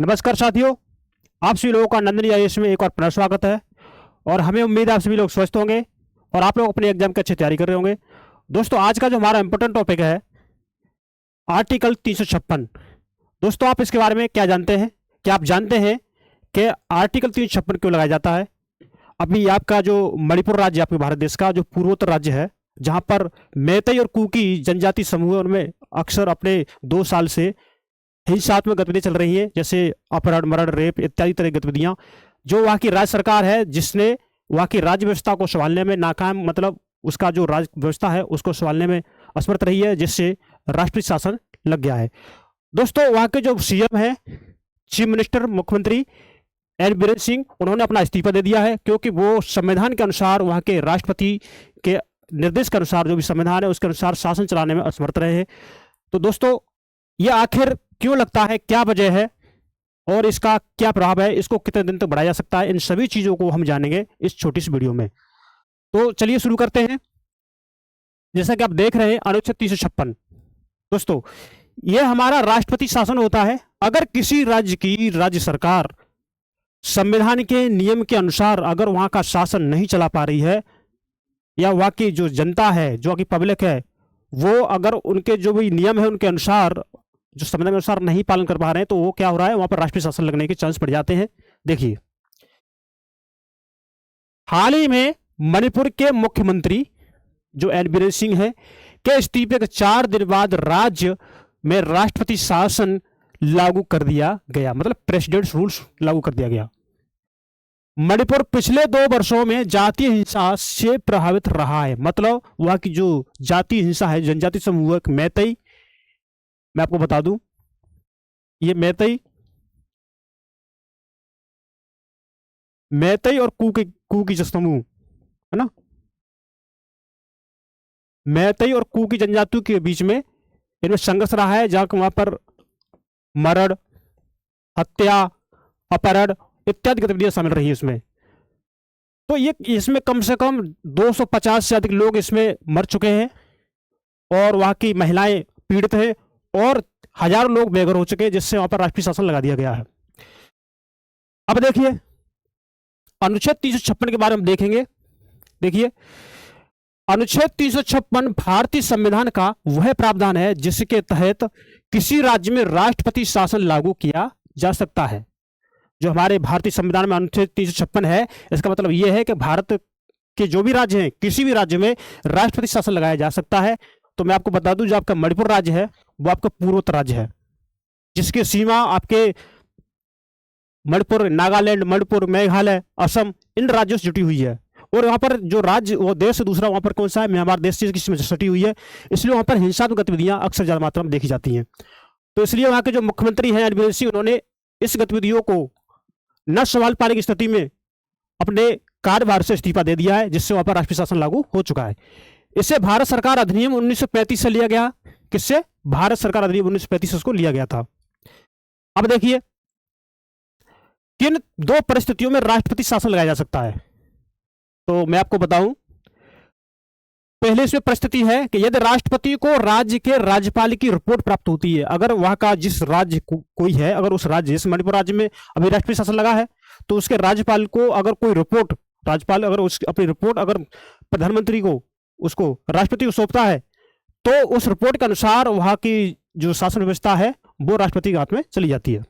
नमस्कार साथियों, आप सभी लोगों का नंदनी आईएएस में एक बार पुनः स्वागत है। और हमें उम्मीद है आप सभी लोग स्वस्थ होंगे और आप लोग अपने एग्जाम की अच्छी तैयारी कर रहे होंगे। दोस्तों, आज का जो हमारा इंपॉर्टेंट टॉपिक है आर्टिकल 356। दोस्तों, आप इसके बारे में क्या जानते हैं? क्या आप जानते हैं कि आर्टिकल 356 क्यों लगाया जाता है? अभी आपका जो मणिपुर राज्य, आपके भारत देश का जो पूर्वोत्तर राज्य है, जहां पर मैतेई और कुकी जनजाति समूहों में अक्सर अपने 2 साल से हिंसात्मक गतिविधियां चल रही हैं, जैसे अपहरण, मर्डर, रेप इत्यादि तरह की गतिविधियां, जो वहाँ की राज्य सरकार है जिसने वहाँ की राज्य व्यवस्था को संभालने में नाकाम, मतलब उसका जो राज्य व्यवस्था है उसको संभालने में असमर्थ रही है, जिससे राष्ट्रीय शासन लग गया है। दोस्तों, वहाँ के जो सीएम है, चीफ मिनिस्टर, मुख्यमंत्री एन बीरेन सिंह, उन्होंने अपना इस्तीफा दे दिया है, क्योंकि वो संविधान के अनुसार, वहाँ के राष्ट्रपति के निर्देश के अनुसार, जो भी संविधान है उसके अनुसार शासन चलाने में असमर्थ रहे हैं। तो दोस्तों, ये आखिर क्यों लगता है, क्या वजह है और इसका क्या प्रभाव है, इसको कितने दिन तक बढ़ाया जा सकता है, इन सभी चीजों को हम जानेंगे इस छोटी सी वीडियो में। तो चलिए शुरू करते हैं। जैसा कि आप देख रहे हैं, अनुच्छेद 356। दोस्तों, यह हमारा राष्ट्रपति शासन होता है। अगर किसी राज्य की राज्य सरकार संविधान के नियम के अनुसार अगर वहां का शासन नहीं चला पा रही है, या वहां की जो जनता है, जो की पब्लिक है, वो अगर उनके जो भी नियम है उनके अनुसार, जो संविधान के अनुसार नहीं पालन कर पा रहे हैं, तो वो क्या हो रहा है, वहां पर राष्ट्रीय शासन लगने के चांस बढ़ जाते हैं। देखिए, हाल ही में मणिपुर के मुख्यमंत्री जो एन बीरेन सिंह है के इस्तीफे के 4 दिन बाद राज्य में राष्ट्रपति शासन लागू कर दिया गया, मतलब प्रेसिडेंट्स रूल्स लागू कर दिया गया। मणिपुर पिछले 2 वर्षों में जातीय हिंसा से प्रभावित रहा है, मतलब वहां की जो जातीय हिंसा है, जनजाति समूह मैतेई, मैं आपको बता दूं, ये मैतेई और कुकी जो समूह है ना, मैतेई और कुकी जनजातियों के बीच में इनमें संघर्ष रहा है, जहां वहां पर मर्डर, हत्या, अपहरण इत्यादि गतिविधियां शामिल रही है इसमें। तो ये इसमें कम से कम 250 से अधिक लोग इसमें मर चुके हैं, और वहां की महिलाएं पीड़ित हैं, और हजारों लोग बेघर हो चुके हैं, जिससे वहां पर राष्ट्रीय शासन लगा दिया गया है। अब देखिए, अनुच्छेद 356 के बारे में देखेंगे। देखिए, अनुच्छेद 356 भारतीय संविधान का वह प्रावधान है जिसके तहत किसी राज्य में राष्ट्रपति शासन लागू किया जा सकता है। जो हमारे भारतीय संविधान में अनुच्छेद 356 है, इसका मतलब यह है कि भारत के जो भी राज्य हैं, किसी भी राज्य में राष्ट्रपति शासन लगाया जा सकता है। तो मैं आपको बता दूं, जो आपका मणिपुर राज्य है वो आपका पूर्वोत्तर राज्य है, जिसकी सीमा आपके मणिपुर, नागालैंड, मणिपुर, मेघालय, असम, इन राज्यों से जुटी हुई है। और वहां पर जो राज्य, वो देश से दूसरा वहां पर कौन सा है, म्यांमार देश से किसी में सटी हुई है, इसलिए वहां पर हिंसात्मक गतिविधियां अक्सर ज्यादा मात्रा में देखी जाती हैं। तो इसलिए वहां के जो मुख्यमंत्री हैं एन बीरेन सिंह, उन्होंने इस गतिविधियों को न संभाल पाने की स्थिति में अपने कार्यभार से इस्तीफा दे दिया है, जिससे वहां पर राष्ट्रीय शासन लागू हो चुका है। इसे भारत सरकार अधिनियम 1935 से लिया गया। किससे? भारत सरकार अधिनियम 1935 को लिया गया था। अब देखिए, किन 2 परिस्थितियों में राष्ट्रपति शासन लगाया जा सकता है, तो मैं आपको बताऊं। पहले इसमें परिस्थिति है कि यदि राष्ट्रपति को राज्य के राज्यपाल की रिपोर्ट प्राप्त होती है, अगर वहां का जिस राज्य कोई है, अगर उस राज्य, जैसे मणिपुर राज्य में अभी राष्ट्रीय शासन लगा है, तो उसके राज्यपाल को अगर कोई रिपोर्ट, राज्यपाल अगर अपनी रिपोर्ट अगर प्रधानमंत्री को, उसको राष्ट्रपति को सौंपता है, तो उस रिपोर्ट के अनुसार वहां की जो शासन व्यवस्था है वो राष्ट्रपति के हाथ में चली जाती है।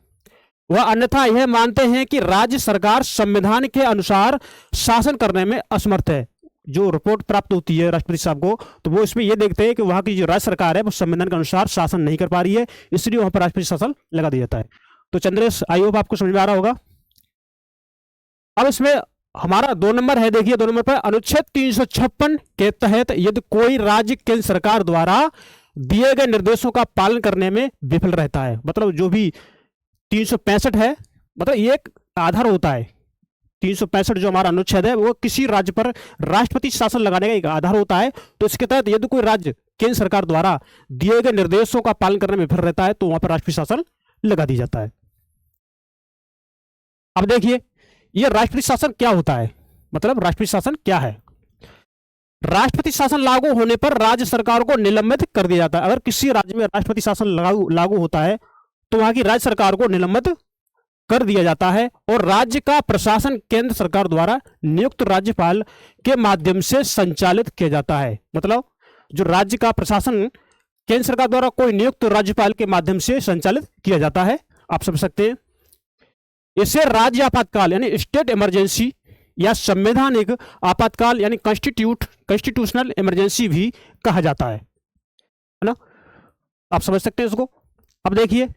वह अन्यथा यह मानते हैं कि राज्य सरकार संविधान के अनुसार शासन करने में असमर्थ है। जो रिपोर्ट प्राप्त होती है राष्ट्रपति साहब को, तो वो इसमें यह देखते हैं कि वहां की जो राज्य सरकार है वो संविधान के अनुसार शासन नहीं कर पा रही है, इसलिए वहां पर राष्ट्रपति शासन लगा दिया जाता है। तो चंद्रेश, आई होप आपको समझ में आ रहा होगा। अब इसमें हमारा 2 नंबर है। देखिए, 2 नंबर पर अनुच्छेद 356 के तहत यदि कोई राज्य केंद्र सरकार द्वारा दिए गए निर्देशों का पालन करने में विफल रहता है, मतलब जो भी 365 है, मतलब ये एक आधार होता है। 365 जो हमारा अनुच्छेद है वो किसी राज्य पर राष्ट्रपति शासन लगाने का एक आधार होता है। तो इसके तहत यदि कोई राज्य केंद्र सरकार द्वारा दिए गए निर्देशों का पालन करने में विफल रहता है, तो वहां पर राष्ट्रीय शासन लगा दी जाता है। अब देखिए, यह राष्ट्रीय शासन क्या होता है, मतलब राष्ट्रीय शासन क्या है। राष्ट्रपति शासन लागू होने पर राज्य सरकार को निलंबित कर दिया जाता है। अगर किसी राज्य में राष्ट्रपति शासन लागू होता है, तो वहां की राज्य सरकार को निलंबित कर दिया जाता है और राज्य का प्रशासन केंद्र सरकार द्वारा नियुक्त राज्यपाल के माध्यम से संचालित किया जाता है। मतलब जो राज्य का प्रशासन केंद्र सरकार द्वारा कोई नियुक्त राज्यपाल के माध्यम से संचालित किया जाता है, आप समझ सकते हैं। इसे राज्य आपातकाल यानी स्टेट इमरजेंसी या संवैधानिक आपातकाल यानी कॉन्स्टिट्यूशनल इमरजेंसी भी कहा जाता है ना, आप समझ सकते हैं इसको। अब देखिए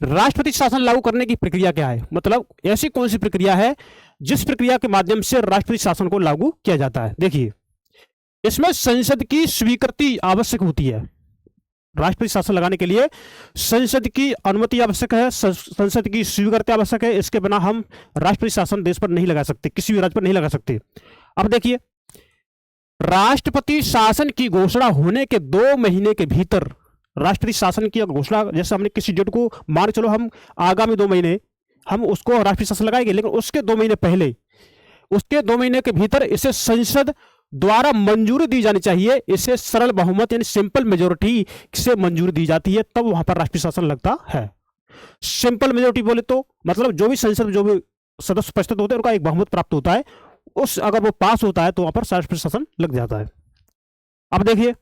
राष्ट्रपति शासन लागू करने की प्रक्रिया क्या है, मतलब ऐसी कौन सी प्रक्रिया है जिस प्रक्रिया के माध्यम से राष्ट्रपति शासन को लागू किया जाता है। देखिए इसमें संसद की स्वीकृति आवश्यक होती है। राष्ट्रपति शासन लगाने के लिए संसद की अनुमति आवश्यक है, संसद की स्वीकृति आवश्यक है। इसके बिना हम राष्ट्रपति शासन देश पर नहीं लगा सकते, किसी भी राज्य पर नहीं लगा सकते। अब देखिए राष्ट्रपति शासन की घोषणा होने के 2 महीने के भीतर राष्ट्रपति शासन की घोषणा, जैसे हमने किसी डेट को मान चलो हम आगामी 2 महीने हम उसको राष्ट्रपति शासन लगाएंगे, लेकिन उसके 2 महीने पहले, उसके 2 महीने के भीतर इसे संसद द्वारा मंजूरी दी जानी चाहिए। इसे सरल बहुमत यानी सिंपल मेजोरिटी से मंजूरी दी जाती है, तब वहां पर राष्ट्रपति शासन लगता है। सिंपल मेजोरिटी बोले तो मतलब जो भी संसद जो भी सदस्य उपस्थित होते हैं उनका एक बहुमत प्राप्त होता है, उस अगर वो पास होता है तो वहां पर राष्ट्रपति शासन लग जाता है। अब देखिए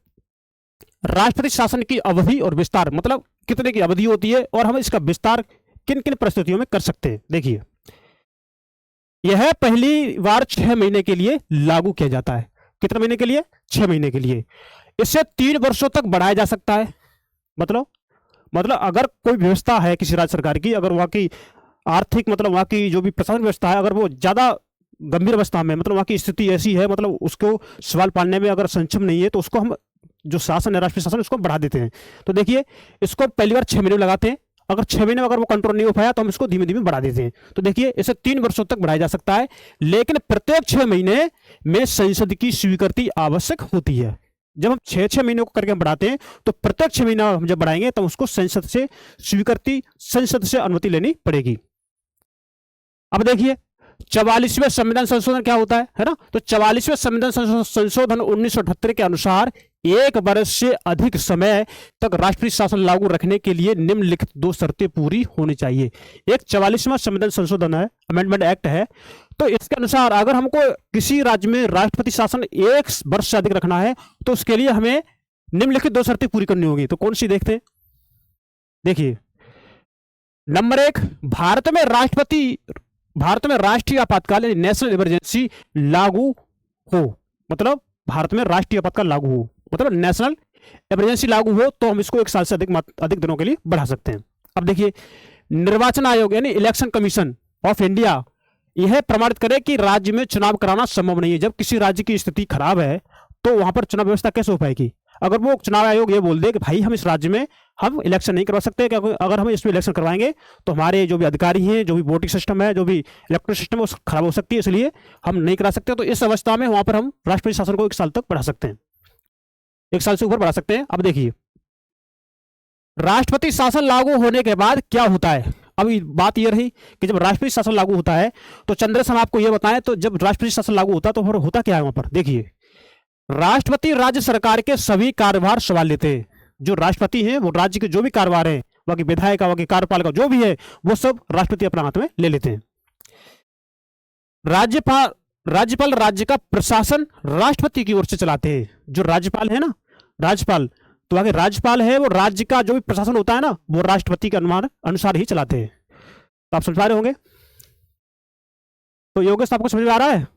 राष्ट्रपति शासन की अवधि और विस्तार, मतलब कितने की अवधि होती है और हम इसका विस्तार किन किन परिस्थितियों में कर सकते हैं। देखिए यह पहली बार 6 महीने के लिए लागू किया जाता है। कितने महीने के लिए? 6 महीने के लिए। इसे 3 वर्षों तक बढ़ाया जा सकता है। मतलब अगर कोई व्यवस्था है किसी राज्य सरकार की, अगर वहां की आर्थिक मतलब वहां की जो भी प्रशासन व्यवस्था है अगर वो ज्यादा गंभीर अवस्था में, मतलब वहां की स्थिति ऐसी है, मतलब उसको सवाल पालने में अगर सक्षम नहीं है, तो उसको हम जो शासन है राष्ट्रीय शासन उसको बढ़ा देते हैं। तो देखिए इसको पहली बार 6 महीने लगाते हैं, अगर 6 महीने में अगर वो कंट्रोल नहीं हो पाया तो हम इसको धीमे धीमे बढ़ा देते हैं। तो देखिए इसे 3 वर्षों तक बढ़ाया जा सकता है, लेकिन प्रत्येक 6 महीने में संसद की स्वीकृति आवश्यक होती है। जब हम 6 महीने को करके हम बढ़ाते हैं तो प्रत्येक 6 महीना हम जब बढ़ाएंगे तो उसको संसद से स्वीकृति, संसद से अनुमति लेनी पड़ेगी। अब देखिए 44वें संविधान संशोधन क्या होता है ना, तो 44वें संविधान संशोधन 1978 के अनुसार 1 वर्ष से अधिक समय तक राष्ट्रीय शासन लागू रखने के लिए निम्नलिखित 2 शर्तें पूरी होनी चाहिए। एक 44वां संविधान संशोधन है, अमेंडमेंट एक्ट है, तो इसके अनुसार अगर हमको किसी राज्य में राष्ट्रपति शासन 1 वर्ष से अधिक रखना है तो उसके लिए हमें निम्नलिखित 2 शर्तें पूरी करनी होगी। तो कौन सी देखते हैं? देखिए नंबर 1, भारत में राष्ट्रीय आपातकाल यानी नेशनल इमरजेंसी लागू हो, मतलब भारत में राष्ट्रीय आपातकाल लागू हो, मतलब नेशनल इमरजेंसी लागू हो, तो हम इसको 1 साल से अधिक दिनों के लिए बढ़ा सकते हैं। अब देखिए निर्वाचन आयोग यानी इलेक्शन कमीशन ऑफ इंडिया यह प्रमाणित करे कि राज्य में चुनाव कराना संभव नहीं है। जब किसी राज्य की स्थिति खराब है तो वहां पर चुनाव व्यवस्था कैसे हो पाएगी? अगर वो चुनाव आयोग ये बोल दे कि भाई हम इस राज्य में हम इलेक्शन नहीं करवा सकते, क्योंकि अगर हम इसमें इलेक्शन करवाएंगे तो हमारे जो भी अधिकारी हैं, जो भी वोटिंग सिस्टम है, जो भी इलेक्ट्रल सिस्टम है, वो खराब हो सकती है, इसलिए हम नहीं करा सकते। तो इस अवस्था में वहां पर हम राष्ट्रपति शासन को 1 साल तक बढ़ा सकते हैं, 1 साल से ऊपर बढ़ा सकते हैं। अब देखिए राष्ट्रपति शासन लागू होने के बाद क्या होता है। अभी बात यह रही कि जब राष्ट्रपति शासन लागू होता है तो चंद्रेश हम आपको यह बताएं, तो जब राष्ट्रपति शासन लागू होता है तो फिर होता क्या है वहां पर? देखिए राष्ट्रपति राज्य सरकार के सभी कार्यभार संभाल लेते हैं। जो राष्ट्रपति हैं वो राज्य के जो भी कार्यभार हैं, वहां की विधायिका, वहां की कार्यपालिका जो भी है, वो सब राष्ट्रपति अपने हाथ में ले लेते हैं। राज्यपाल राज्य का प्रशासन राष्ट्रपति की ओर से चलाते हैं। जो राज्यपाल है ना, राज्यपाल, तो आगे राज्यपाल है वो राज्य का जो भी प्रशासन होता है ना, वो राष्ट्रपति के अनुसार ही चलाते हैं। तो आप समझ पा रहे होंगे। तो योगेश आपको समझ में आ रहा है?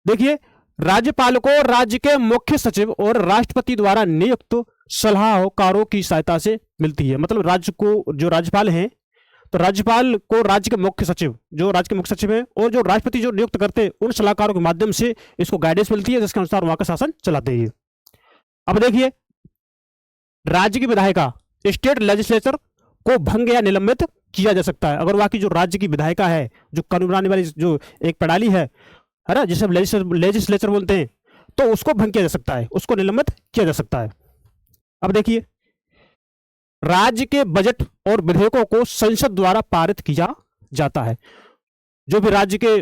देखिए राज्यपाल को राज्य के मुख्य सचिव और राष्ट्रपति द्वारा नियुक्त सलाहकारों की सहायता से मिलती है। मतलब राज्य को जो राज्यपाल हैं, तो राज्यपाल को राज्य के मुख्य सचिव, जो राज्य के मुख्य सचिव है, और जो राष्ट्रपति जो नियुक्त करते हैं उन सलाहकारों के माध्यम से इसको गाइडेंस मिलती है, जिसके अनुसार वहां का शासन चलाते हैं। अब देखिए राज्य की विधायिका स्टेट लेजिस्लेचर को भंग या निलंबित किया जा सकता है। अगर वहां की जो राज्य की विधायिका है, जो कानून बनाने वाली जो एक प्रणाली है ना, जिसे लेजिस्लेचर बोलते हैं, तो उसको भंग किया जा सकता है, उसको निलंबित किया जा सकता है। अब देखिए राज्य के बजट और विधेयकों को संसद द्वारा पारित किया जाता है। जो भी राज्य के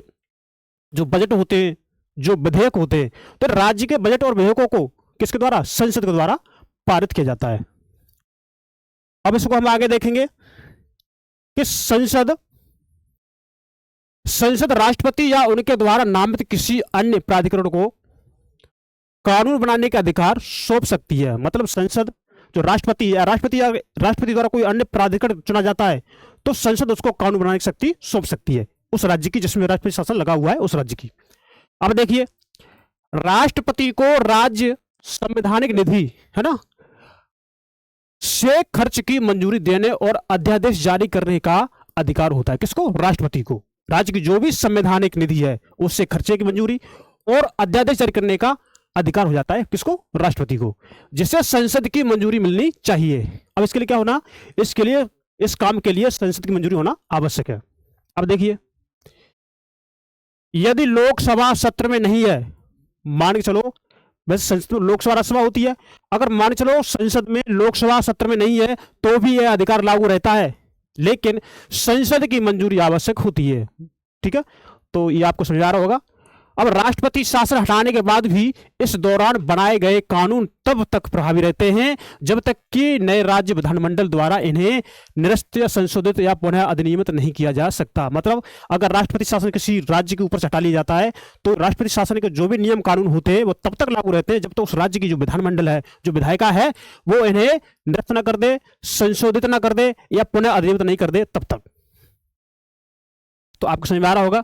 जो बजट होते हैं, जो विधेयक होते हैं, तो राज्य के बजट और विधेयकों को किसके द्वारा? संसद के द्वारा पारित किया जाता है। अब इसको हम आगे देखेंगे कि संसद संसद राष्ट्रपति या उनके द्वारा नामित किसी अन्य प्राधिकरण को कानून बनाने का अधिकार सौंप सकती है। मतलब संसद जो राष्ट्रपति द्वारा कोई अन्य प्राधिकरण चुना जाता है तो संसद उसको कानून बनाने की शक्ति सौंप सकती है उस राज्य की जिसमें राष्ट्रपति शासन लगा हुआ है, उस राज्य की। अब देखिए, राष्ट्रपति को राज्य संवैधानिक निधि है ना से खर्च की मंजूरी देने और अध्यादेश जारी करने का अधिकार होता है। किसको? राष्ट्रपति को। राज्य की जो भी संवैधानिक निधि है उससे खर्चे की मंजूरी और अध्यादेश जारी करने का अधिकार हो जाता है। किसको? राष्ट्रपति को, जिसे संसद की मंजूरी मिलनी चाहिए। अब इसके लिए क्या होना? इसके लिए, इस काम के लिए संसद की मंजूरी होना आवश्यक है। अब देखिए, यदि लोकसभा सत्र में नहीं है, मान के चलो वैसे संसद में लोकसभा राज्यसभा होती है, अगर मान के चलो संसद में लोकसभा सत्र में नहीं है तो भी यह अधिकार लागू रहता है, लेकिन संसद की मंजूरी आवश्यक होती है। ठीक है, तो ये आपको समझ आ रहा होगा। अब राष्ट्रपति शासन हटाने के बाद भी इस दौरान बनाए गए कानून तब तक प्रभावी रहते हैं जब तक कि नए राज्य विधानमंडल द्वारा इन्हें निरस्त या संशोधित या पुनः अधिनियमित नहीं किया जा सकता। मतलब अगर राष्ट्रपति शासन किसी राज्य के ऊपर से हटा लिया जाता है तो राष्ट्रपति शासन के जो भी नियम कानून होते हैं वो तब तक लागू रहते हैं जब तक उस राज्य की जो विधानमंडल है, जो विधायिका है, वो इन्हें निरस्त न कर दे, संशोधित न कर दे या पुनः अधिनियमित नहीं कर दे तब तक। तो आपको समझ में आ रहा होगा।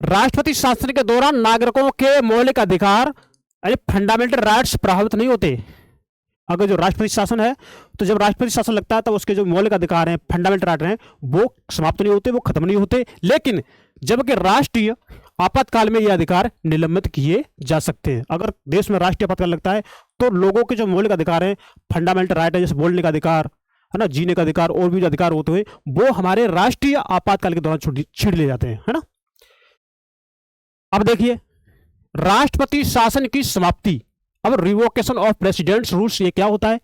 राष्ट्रपति शासन के दौरान नागरिकों के मौलिक अधिकार यानी फंडामेंटल राइट्स प्रभावित नहीं होते। अगर जो राष्ट्रपति शासन है तो जब राष्ट्रपति शासन लगता है तब उसके जो मौलिक अधिकार हैं, फंडामेंटल राइट हैं, वो समाप्त नहीं होते, वो खत्म नहीं होते। लेकिन जबकि राष्ट्रीय आपातकाल में ये अधिकार निलंबित किए जा सकते हैं। अगर देश में राष्ट्रीय आपातकाल लगता है तो लोगों के जो मौलिक अधिकार हैं, फंडामेंटल राइट है, जैसे बोलने का अधिकार है ना, जीने का अधिकार और भी जो अधिकार होते हैं वो हमारे राष्ट्रीय आपातकाल के दौरान छीन लिए जाते हैं, है ना। अब देखिए, राष्ट्रपति शासन की समाप्ति। अब रिवोकेशन ऑफ प्रेसिडेंट्स रूल्स, ये क्या होता है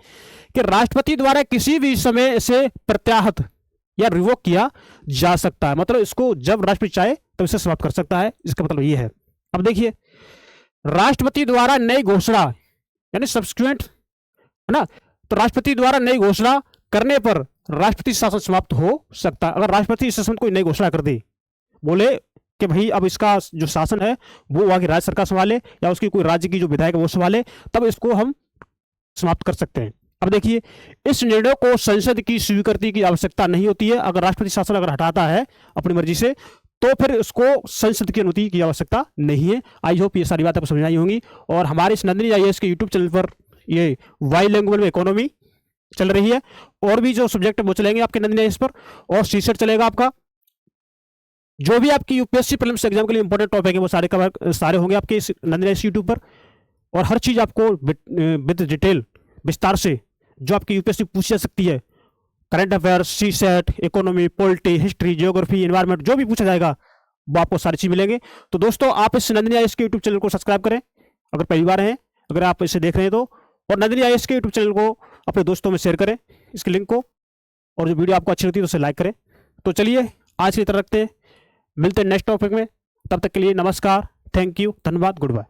कि राष्ट्रपति द्वारा किसी भी समय से प्रत्याहत या रिवोक किया जा सकता है। मतलब इसको जब राष्ट्रपति चाहे तो इसे समाप्त कर सकता है, इसका मतलब ये है। अब देखिए, राष्ट्रपति द्वारा नई घोषणा यानी सब्सिक्वेंट है ना, तो राष्ट्रपति द्वारा नई घोषणा करने पर राष्ट्रपति शासन समाप्त हो सकता है। अगर राष्ट्रपति इस शासन कोई नई घोषणा कर दे, बोले कि भाई अब इसका जो शासन है वो वहां की राज्य सरकार संभाले या उसकी कोई राज्य की जो विधायक है वो संभाले, तब इसको हम समाप्त कर सकते हैं। अब देखिए, इस निर्णय को संसद की स्वीकृति की आवश्यकता नहीं होती है। अगर राष्ट्रपति शासन अगर हटाता है अपनी मर्जी से तो फिर उसको संसद की अनुमति की आवश्यकता नहीं है। आई होप ये सारी बातें आपको समझ आई होंगी। और हमारे इस नंदिनी IAS के यूट्यूब चैनल पर ये वाई लैंग्वेज में इकोनॉमी चल रही है, और भी जो सब्जेक्ट है वो चलेंगे आपके नंदिनी IAS पर, और सीसेट चलेगा आपका। जो भी आपकी यूपीएससी प्रीलिम्स एग्जाम के लिए इंपॉर्टेंट टॉपिक है वो सारे होंगे आपके इस नंदिनी IAS यूट्यूब पर। और हर चीज़ आपको विद डिटेल विस्तार से जो आपकी यूपीएससी पूछ जा सकती है, current affairs, CSAT, economy, polity, history, geography, environment, जो भी पूछा जाएगा वो आपको सारी चीज़ मिलेंगे। तो दोस्तों, आप इस नंदिनी IAS के यूट्यूब चैनल को सब्सक्राइब करें अगर पहली बार हैं, अगर आप इसे देख रहे हैं तो, और नंदिनी IAS के यूट्यूब चैनल को अपने दोस्तों में शेयर करें इसके लिंक को, और जो वीडियो आपको अच्छी लगती है तो उसे लाइक करें। तो चलिए आज की तरह रखते हैं, मिलते हैं नेक्स्ट टॉपिक में। तब तक के लिए नमस्कार, थैंक यू, धन्यवाद, गुड बाय।